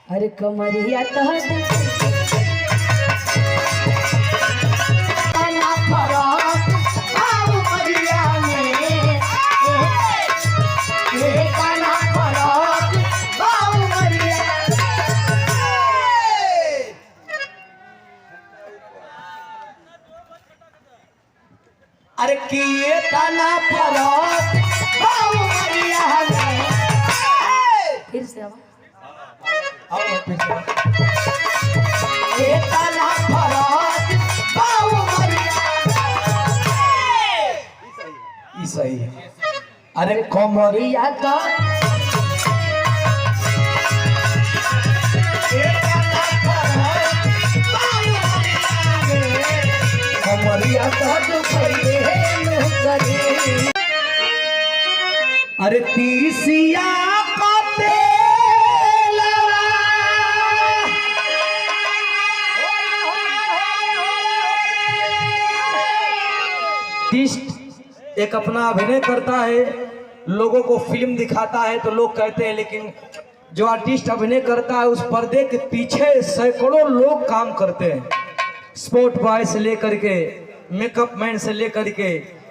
अरे कमरिया अरे किए तना फरक फिर से सही है। अरे कमरिया का कमरिया का अरे तीसिया का एक अपना अभिनय करता है, लोगों को फिल्म दिखाता है तो लोग कहते हैं, लेकिन जो आर्टिस्ट अभिनय करता है उस पर्दे के पीछे सैकड़ों लोग काम करते हैं। स्पोर्ट बॉय से लेकर के मेकअप मैन से लेकर के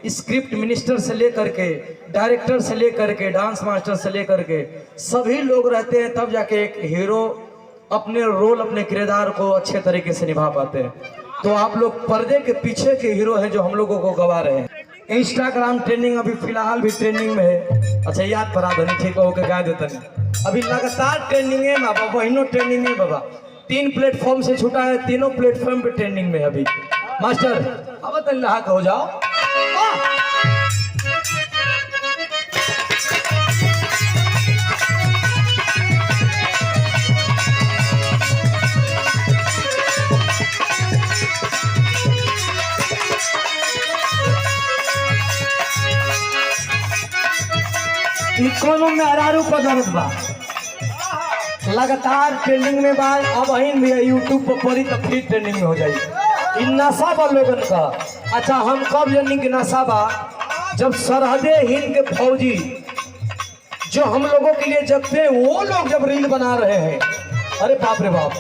स्क्रिप्ट मिनिस्टर से लेकर के डायरेक्टर से लेकर के डांस मास्टर से लेकर के सभी लोग रहते हैं, तब जाके एक हीरो अपने रोल अपने किरदार को अच्छे तरीके से निभा पाते हैं। तो आप लोग पर्दे के पीछे के हीरो हैं जो हम लोगों को गवा रहे हैं। इंस्टाग्राम ट्रेंडिंग अभी फिलहाल भी ट्रेंडिंग में है। अच्छा याद करा दो, ठीक है, गा देता नहीं। अभी लगातार ट्रेंडिंग है ना बाबा, वही ट्रेंडिंग है बाबा। 3 प्लेटफॉर्म से छूटा है, तीनों प्लेटफॉर्म पे ट्रेंडिंग में अभी। मास्टर अब तो नहा हो जाओ। कोनो मेहरारू पदरत बा, लगातार ट्रेंडिंग में बा। अब अहिन भी यूट्यूब पर पड़ी तो फिर ट्रेंडिंग में हो जाए। इन नशा बा लोगन का। अच्छा हम कब जानी कि नशा बा, जब सरहदे हिंद के फौजी जो हम लोगों के लिए जगते हैं वो लोग जब रील बना रहे हैं, अरे बाप रे बाप,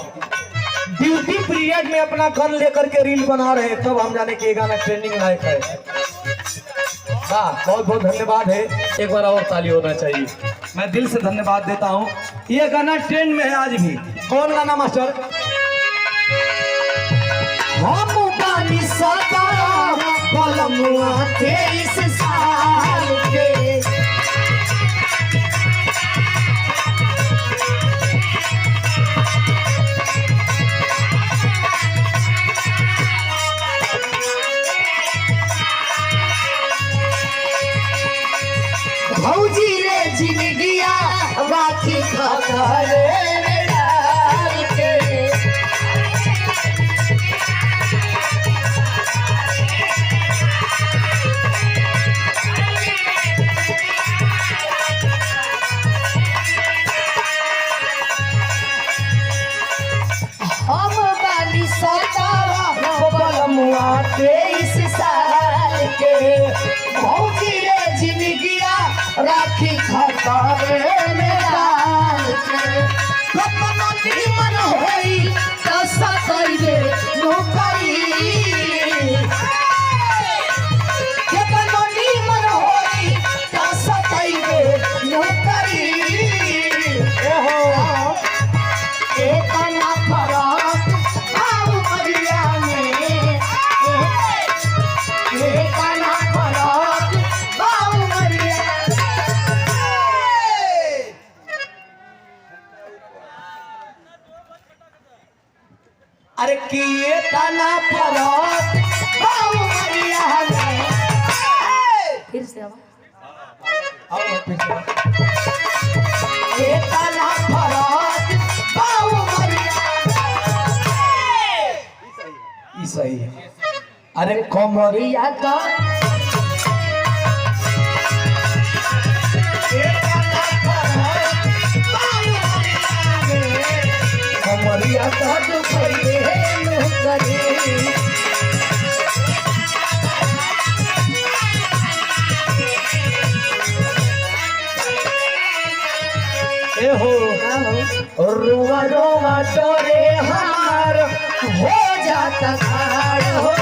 ड्यूटी पीरियड में अपना गन लेकर के रील बना रहे हैं, तब हम जाने कि ये गाना ट्रेंडिंग लायक है। हाँ, बहुत बहुत धन्यवाद है, एक बार और ताली होना चाहिए। मैं दिल से धन्यवाद देता हूँ। ये गाना ट्रेंड में है आज भी। कौन गाना मास्टर? हम बानी सदा बलमुआ 23 साल के, भौजी रे जिंदगिया राखी खाता रे डाल के, हम बाली सतारा बलमुआ 23 साल के, भौजी रे जिंदगिया राखी खाता रे डाल के, कतना मन होई कैसा कइले नौकरी, कतना मन होई कैसा कइले नौकरी। ओहो एतना फरक आउ मरिया में, एतना फरक आउ मरिया। अरे किए तना फरक आउ मरिया में, फिर से एतना फरक आउ मरिया। सही है। अरे कमरिया का कमरिया का हो रोवा रोवा डोरे हमार हो जाता खाड़ हो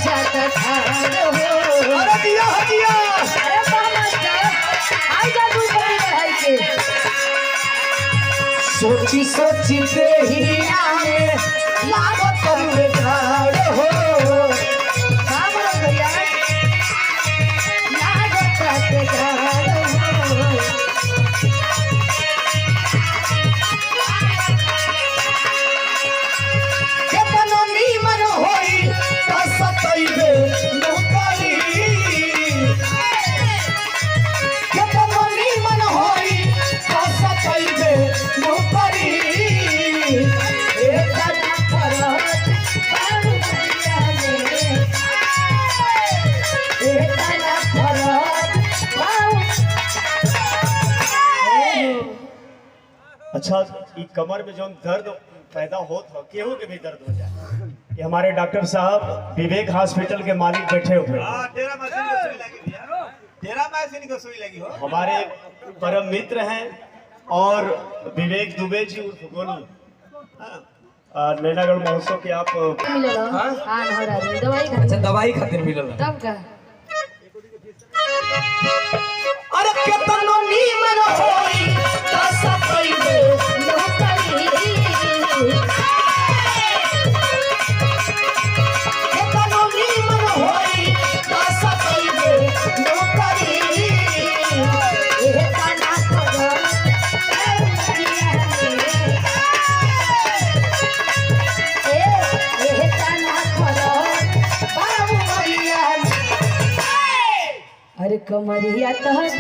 जाता खाड़ हो। अरे दिया दिया अरे आई जा तू बड़ी है के सोची सोची देहिया में लागत में खाड़ हो बाबा भैया लागत के खाड़ हो। केतनो नीमन होई त सतैबे नौकरी केतनो नीमन होई त सतैबे नौकरी एक ना फरत बाबू भैया ने एक ना फरत बाबू। अच्छा ई कमर में जो दर्द पैदा होत हो केहू के भी दर्द हो जाए। ये हमारे डॉक्टर साहब विवेक हॉस्पिटल के मालिक बैठे हुए हैं। तेरा मशीन को सुई लगी भैया तेरा मशीन को सुई लगी हो हमारे परम मित्र हैं और विवेक दुबे जी उर्फ गोलू नैनागढ़ महोत्सव के आप मिलल हाँ? हां हो रहा है दवाई खा अच्छा दवाई खातिर मिलल तब का अरे केतनो नीमन होई त सतैबे नौकरी केतनो नीमन होई त सतैबे नौकरी एक ना फरत बाबू भैया ने। अरे कमरिया तहत